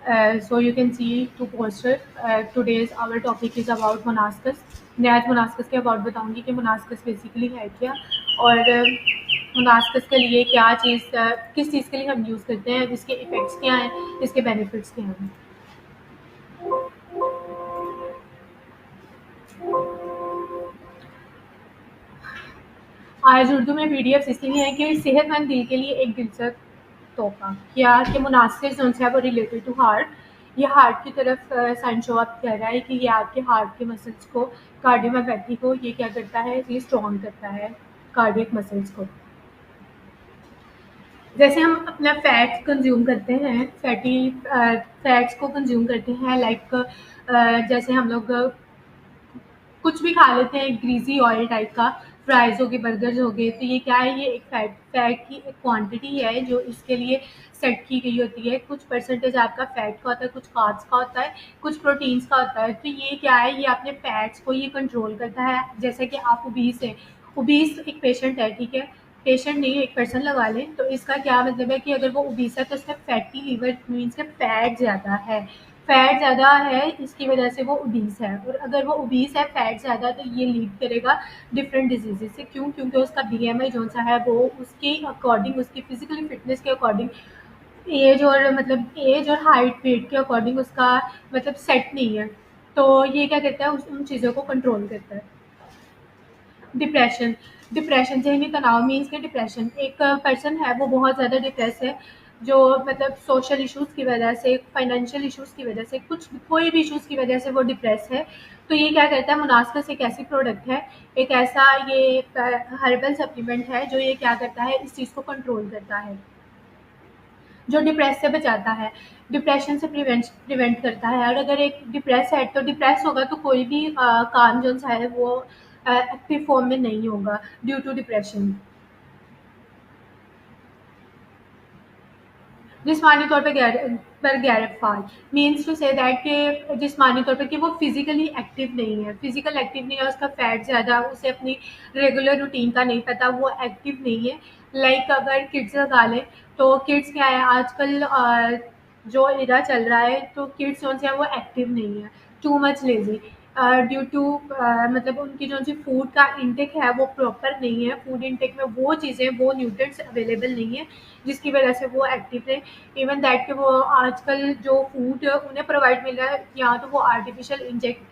So you can see two poster. Today's our topic is about Monascus. मैं आज Monascus के about बताऊंगी कि मोनास्कस बेसिकली है क्या और मोनास्कस के लिए क्या चीज़ किस चीज़ के लिए हम यूज़ करते हैं, इसके इफ़ेक्ट्स क्या हैं, इसके बेनिफिट्स क्या हैं. आज उर्दू में पीडीएफ इसलिए है कि सेहतमंद दिल के लिए एक दिलचस्प तोहफा क्या कि मुनासिब जो है वो रिलेटेड टू हार्ट. ये हार्ट की तरफ साइंस शो अप कर रहा है कि ये आपके हार्ट के मसल्स को, कार्डियोमायोपैथी को ये क्या करता है, ये स्ट्रॉन्ग करता है कार्डियक मसल्स को. जैसे हम अपना फैट कंज्यूम करते हैं, फैटी फैट्स को कंज्यूम करते हैं, लाइक जैसे हम लोग कुछ भी खा लेते हैं ग्रीसी ऑयल टाइप का, फ्राइज़ हो गए, बर्गर्स हो गए, तो ये क्या है, ये एक फैट की एक क्वांटिटी है जो इसके लिए सेट की गई होती है. कुछ परसेंटेज आपका फैट का होता है, कुछ कार्ब्स का होता है, कुछ प्रोटीन्स का होता है. तो ये क्या है, ये अपने फैट्स को ये कंट्रोल करता है. जैसे कि आप ओबीस हैं, ओबीस एक पेशेंट है, ठीक है, पेशेंट नहीं एक पर्सन लगा लें, तो इसका क्या मतलब है कि अगर वो ओबीस है तो उसका फैटी लीवर मीन्स के फैट ज़्यादा है. फैट ज़्यादा है इसकी वजह से वो ओबीस है, और अगर वो ओबीस है फैट ज़्यादा तो ये लीड करेगा डिफरेंट डिजीज़ से. क्यों? क्योंकि उसका बीएमआई जो सा है वो उसके अकॉर्डिंग, उसकी फिजिकली फिटनेस के अकॉर्डिंग, एज और मतलब एज और हाइट वेट के अकॉर्डिंग उसका मतलब सेट नहीं है. तो ये क्या करता है, उन चीज़ों को कंट्रोल करता है. डिप्रेशन. डिप्रेशन ज़हनी तनाव मीन्स के डिप्रेशन, एक पर्सन है वो बहुत ज़्यादा डिप्रेस है, जो मतलब सोशल इश्यूज़ की वजह से, फाइनेंशियल इश्यूज़ की वजह से, कुछ कोई भी इश्यूज़ की वजह से वो डिप्रेस है. तो ये क्या करता है, मुनास्कस एक ऐसी प्रोडक्ट है, एक ऐसा ये हर्बल सप्लीमेंट है जो ये क्या करता है, इस चीज़ को कंट्रोल करता है, जो डिप्रेस से बचाता है, डिप्रेशन से प्रिवेंट करता है. और अगर एक डिप्रेस है तो डिप्रेस होगा तो कोई भी काम जो सा है वो एक्टिव फॉर्म में नहीं होगा ड्यू टू डिप्रेशन. जिस्मानी तौर पर गैरफाल मीन्स टू से दैट कि जिस्मानी तौर पर कि वो फिजिकली एक्टिव नहीं है, फिजिकल एक्टिव नहीं है, उसका फैट ज़्यादा, उसे अपनी रेगुलर रूटीन का नहीं पता, वो एक्टिव नहीं है. लाइक अगर किड्स लगा लें तो किड्स क्या है आजकल जो इरा चल रहा है, तो किड्स जो है वो एक्टिव नहीं है, too much lazy due to मतलब उनकी जो सी फूड का इंटेक है वो प्रॉपर नहीं है, फूड इंटेक में वो चीज़ें, वो न्यूट्रिएंट्स अवेलेबल नहीं है जिसकी वजह से वो एक्टिव रहे. इवन दैट कि वो आजकल जो फूड उन्हें प्रोवाइड मिल रहा है या तो वो आर्टिफिशियल इंजेक्ट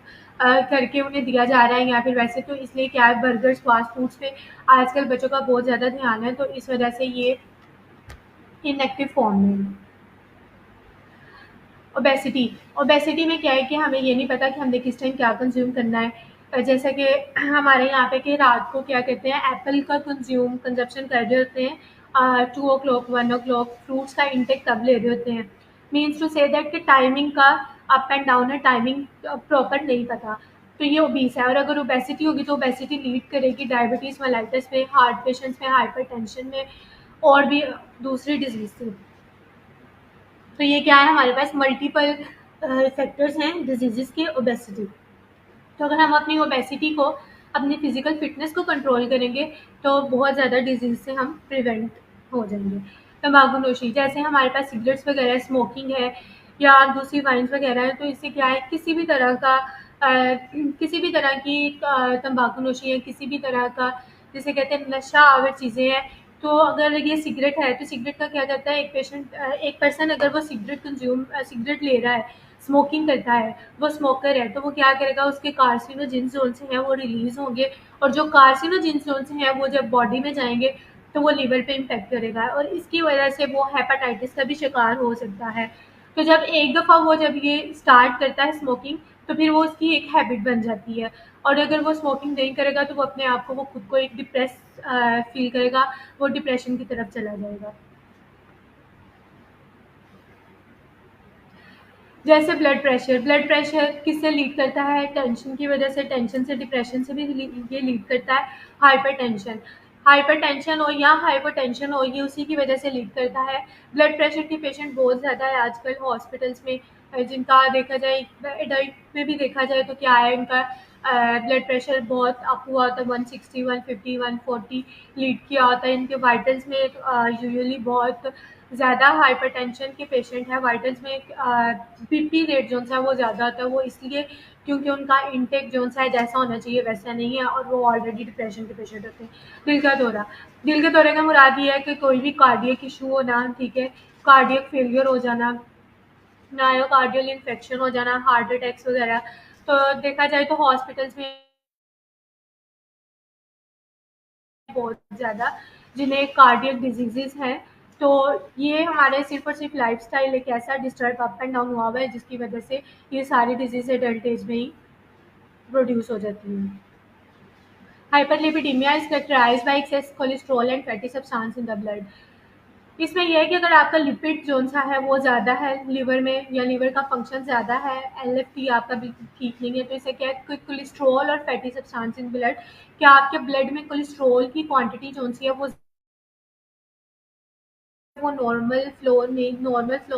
करके उन्हें दिया जा रहा है, या फिर वैसे तो इसलिए क्या है, बर्गर्स फास्ट फूड्स पे आजकल बच्चों का बहुत ज़्यादा ध्यान है, तो इस वजह से ये इनएक्टिव फॉर्म में. ओबेसिटी. ओबेसिटी में क्या है कि हमें ये नहीं पता कि हमने किस टाइम क्या कंज्यूम करना है. जैसे कि हमारे यहाँ पे कि रात को क्या कहते हैं, एप्पल का कंजप्शन कर रहे होते हैं 2 o'clock 1 o'clock, फ्रूट्स का इंटेक तब ले रहे होते हैं. मीन्स टू से दैट कि टाइमिंग का अप एंड डाउन है, टाइमिंग प्रॉपर नहीं पता, तो ये ओबीस है. और अगर ओबेसिटी होगी तो ओबेसिटी लीड करेगी डायबिटीज़ मेलाइटिस में, हार्ट पेशेंट्स में, हाइपरटेंशन में, और भी दूसरी डिजीज़ से. तो ये क्या है, हमारे पास मल्टीपल फैक्टर्स हैं डिजीज़ के ओबेसिटी. तो अगर हम अपनी ओबेसिटी को, अपनी फिजिकल फिटनेस को कंट्रोल करेंगे तो बहुत ज़्यादा डिजीज़ से हम प्रिवेंट हो जाएंगे. तम्बाकू नोशी, जैसे हमारे पास सिगरेट्स वगैरह, स्मोकिंग है या दूसरी वाइन्स वगैरह है, तो इससे क्या है, किसी भी तरह की तम्बाकू नोशी है, किसी भी तरह का जिसे कहते हैं नशा आवर चीज़ें हैं. तो अगर ये सिगरेट है तो सिगरेट का क्या कहता है, एक पर्सन अगर वो सिगरेट ले रहा है, स्मोकिंग करता है, वो स्मोकर है, तो वो क्या करेगा, उसके कार्सिनोजेन जोन्स हैं वो रिलीज़ होंगे, और जो कार्सिनोजेन जोन्स हैं वो जब बॉडी में जाएँगे तो वो लिवर पे इम्पैक्ट करेगा, और इसकी वजह से वो हेपेटाइटिस का भी शिकार हो सकता है. तो जब एक दफ़ा वो जब ये स्टार्ट करता है स्मोकिंग, तो फिर वो उसकी एक हैबिट बन जाती है, और अगर वो स्मोकिंग नहीं करेगा तो वो अपने आप को, वो खुद को एक डिप्रेस फ़ील करेगा, वो डिप्रेशन की तरफ चला जाएगा. जैसे ब्लड प्रेशर किससे लीड करता है, टेंशन की वजह से, टेंशन से, डिप्रेशन से भी ये लीड करता है. हाइपरटेंशन, हाइपरटेंशन हो या हाइपोटेंशन हो, ये उसी की वजह से लीड करता है. ब्लड प्रेशर के पेशेंट बहुत ज़्यादा है आजकल हॉस्पिटल्स में, जिनका देखा जाए एडल्ट में भी देखा जाए तो क्या है, उनका ब्लड प्रेशर बहुत अप हुआ होता है, 160 150 140 लीड किया होता है. इनके वाइटल्स में यूजुअली बहुत ज़्यादा हाइपरटेंशन के पेशेंट हैं, वाइटल्स में बीपी रेट जो है वो ज़्यादा होता है, वो इसलिए क्योंकि उनका इनटेक जो है जैसा होना चाहिए वैसा नहीं है, और वो ऑलरेडी डिप्रेशन के पेशेंट होते हैं। दिल का दौरा, दिल के दौरे का मुराद ये है कि कोई भी कार्डियक इशू होना, ठीक है, कार्डियक फेलियर हो जाना, मायोकार्डियल इन्फेक्शन हो जाना, हार्ट अटैक्स वगैरह। तो देखा जाए तो हॉस्पिटल्स में बहुत ज़्यादा जिन्हें कार्डियक डिजीजेस हैं। तो ये हमारे सिर्फ और सिर्फ लाइफस्टाइल एक ऐसा डिस्टर्ब अप एंड डाउन हुआ हुआ है जिसकी वजह से ये सारी डिजीज एडल्ट एज में ही प्रोड्यूस हो जाती हैं। Hyperlipidemia is characterized by excess cholesterol and fatty substance in the blood. इसमें यह है कि अगर आपका लिपिड जोन सा है वो ज़्यादा है लिवर में, या लिवर का फंक्शन ज़्यादा है, एलएफटी आपका बिल्कुल ठीक नहीं है, तो इसे क्या है, कोलेस्ट्रॉल और फैटी सब्सटेंस इन ब्लड, क्या आपके ब्लड में कोलेस्ट्रॉल की क्वांटिटी जो सी है वो नॉर्मल फ्लो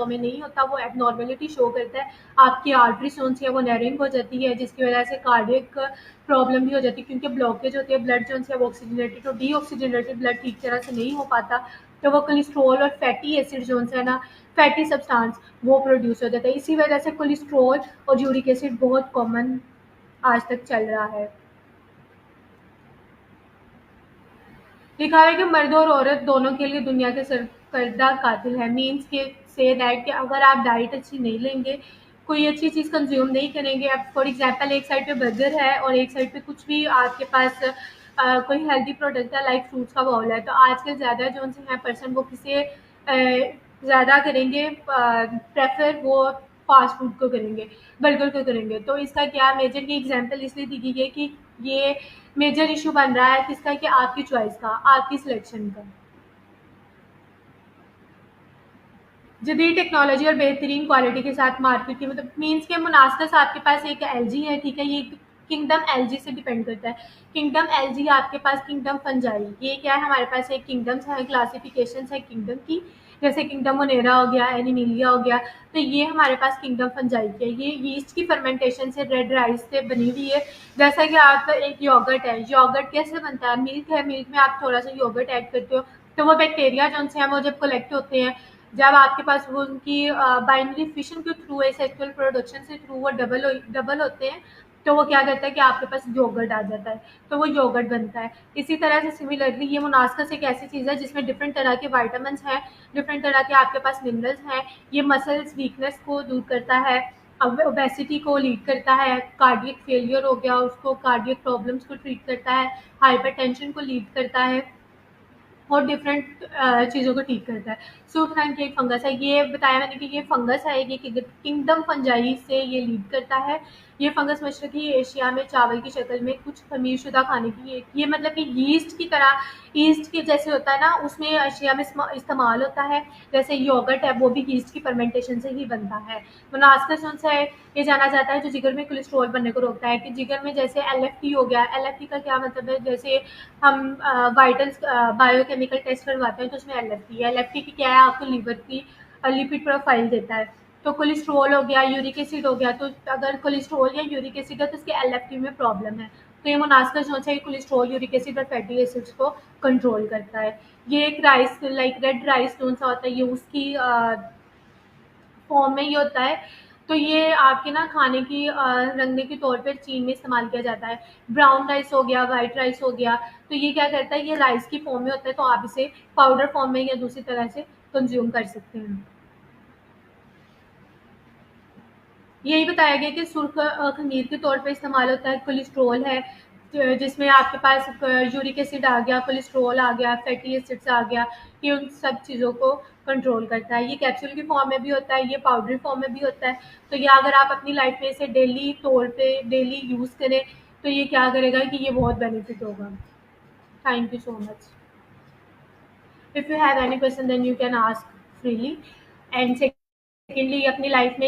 में नहीं होता, वो एबनॉर्मेलिटी शो करता है। आपकी आर्टरी जोन सी है वो नैरोइंग हो जाती है, जिसकी वजह से कार्डियक प्रॉब्लम भी हो जाती है, क्योंकि ब्लॉकेज होती है, ब्लड जोन से वो ऑक्सीजनेटेड और डीऑक्सीजनेटेड ब्लड ठीक तरह से नहीं हो पाता, तो वो कोलेस्ट्रॉल और फैटी एसिड जोन से है ना, फैटी सब्सटेंस वो प्रोड्यूस हो जाता है। इसी वजह से कोलेस्ट्रॉल और यूरिक एसिड बहुत कॉमन आज तक चल रहा है। लिखा है कि मर्द और औरत दोनों के लिए दुनिया के सरकर्दा कातिल है। मीन्स के से दैट कि अगर आप डाइट अच्छी नहीं लेंगे, कोई अच्छी चीज़ कंज्यूम नहीं करेंगे, अब फॉर एग्जांपल एक साइड पे बर्गर है और एक साइड पे कुछ भी आपके पास कोई हेल्दी प्रोडक्ट है, लाइक फ्रूट्स का बाउल है, तो आजकल ज़्यादा जो से हैं पर्सन वो किसे ज़्यादा करेंगे प्रेफर, वो फास्ट फूड को करेंगे, बर्गर को करेंगे। तो इसका क्या मेजर की एग्जांपल इसलिए दी गई है कि ये मेजर इशू बन रहा है किसका, कि आपकी चॉइस का, आपकी सिलेक्शन का। जदीद टेक्नोलॉजी और बेहतरीन क्वालिटी के साथ मार्केट की मतलब मीन्स के मुनासिब आपके पास एक एलजी है, ठीक है, ये किंगडम एलजी से डिपेंड करता है। किंगडम एलजी आपके पास किंगडम फंजाई, ये क्या है, हमारे पास एक किंगडम्स है, क्लासिफिकेशन है किंगडम की, जैसे किंगडम मोनेरा हो गया, एनिमिलिया हो गया। तो ये हमारे पास किंगडम फंजाई की है, ये यीस्ट की फर्मेंटेशन से, रेड राइस से बनी हुई है। जैसा कि आपका एक योगर्ट है, योगर्ट कैसे बनता है, मिल्क है, मिल्क में आप थोड़ा सा योगर्ट ऐड करते हो, तो वो बैक्टीरिया जो हैं वो जब कलेक्ट होते हैं, जब आपके पास वो उनकी बाइनरी फिशन के थ्रू सेक्सुअल प्रोडक्शन से थ्रू वो डबल होते हैं, तो वो क्या करता है कि आपके पास योगर्ट आ जाता है, तो वो योगर्ट बनता है। इसी तरह से सिमिलरली ये मुनास्कस एक ऐसी चीज़ है जिसमें डिफरेंट तरह के वाइटामिन हैं, डिफरेंट तरह के आपके पास मिनरल्स हैं। ये मसल्स वीकनेस को दूर करता है, ओबेसिटी को लीड करता है, कार्डियक फेलियर हो गया उसको, कार्डियक प्रॉब्लम्स को ट्रीट करता है, हाइपरटेंशन को लीड करता है, और डिफरेंट चीज़ों को ठीक करता है। सूफरन की एक फंगस है, ये बताया मैंने कि ये फंगस है, ये किंगडम फंजाई से ये लीड करता है। ये फंगस मशरकी एशिया में चावल की शक्ल में कुछ खमीरशुदा खाने की, ये मतलब कि यीस्ट की तरह, यीस्ट के जैसे होता है ना, उसमें एशिया में इस्तेमाल होता है। जैसे योगर्ट है वो भी यीस्ट की फर्मेंटेशन से ही बनता है। मुनास्कस है, ये जाना जाता है जो जिगर में कोलेस्ट्रॉल बनने को रोकता है, कि जिगर में जैसे एलएफटी हो गया, एलएफटी का क्या मतलब है, जैसे हम वाइटल्स बायोकेमिकल टेस्ट करवाते हैं तो उसमें एलएफटी की क्या है, आपको लीवर की लिपिड प्रोफाइल देता है। तो कोलेस्ट्रॉल हो गया, यूरिक एसिड हो गया, तो अगर कोलेस्ट्रॉल या यूरिक एसिड है तो उसके एलएफटी में प्रॉब्लम है। तो ये मुनास्का जो है कोलेस्ट्रॉल, यूरिक एसिड और फैटी एसिड्स को कंट्रोल करता है। ये एक राइस लाइक रेड राइस कौन सा होता है, ये उसकी फॉर्म में ये होता है। तो ये आपके ना खाने की रंगने के तौर पर चीन में इस्तेमाल किया जाता है। ब्राउन राइस हो गया, वाइट राइस हो गया, तो ये क्या करता है, ये राइस की फॉर्म में होता है, तो आप इसे पाउडर फॉर्म में या दूसरी तरह से कंज्यूम कर सकते हैं। यही बताया गया कि सुर्ख खमीर के तौर पे इस्तेमाल होता है। कोलेस्ट्रॉल है जिसमें आपके पास यूरिक एसिड आ गया, कोलेस्ट्रॉल आ गया, फैटी एसिड्स आ गया, ये उन सब चीज़ों को कंट्रोल करता है। ये कैप्सूल की फॉर्म में भी होता है, ये पाउडरी फॉर्म में भी होता है। तो ये अगर आप अपनी लाइफ में इसे डेली तौर पे डेली यूज़ करें तो ये क्या करेगा कि ये बहुत बेनिफिट होगा। Thank you so much. If you have any question then you can ask freely. And secondly अपनी लाइफ में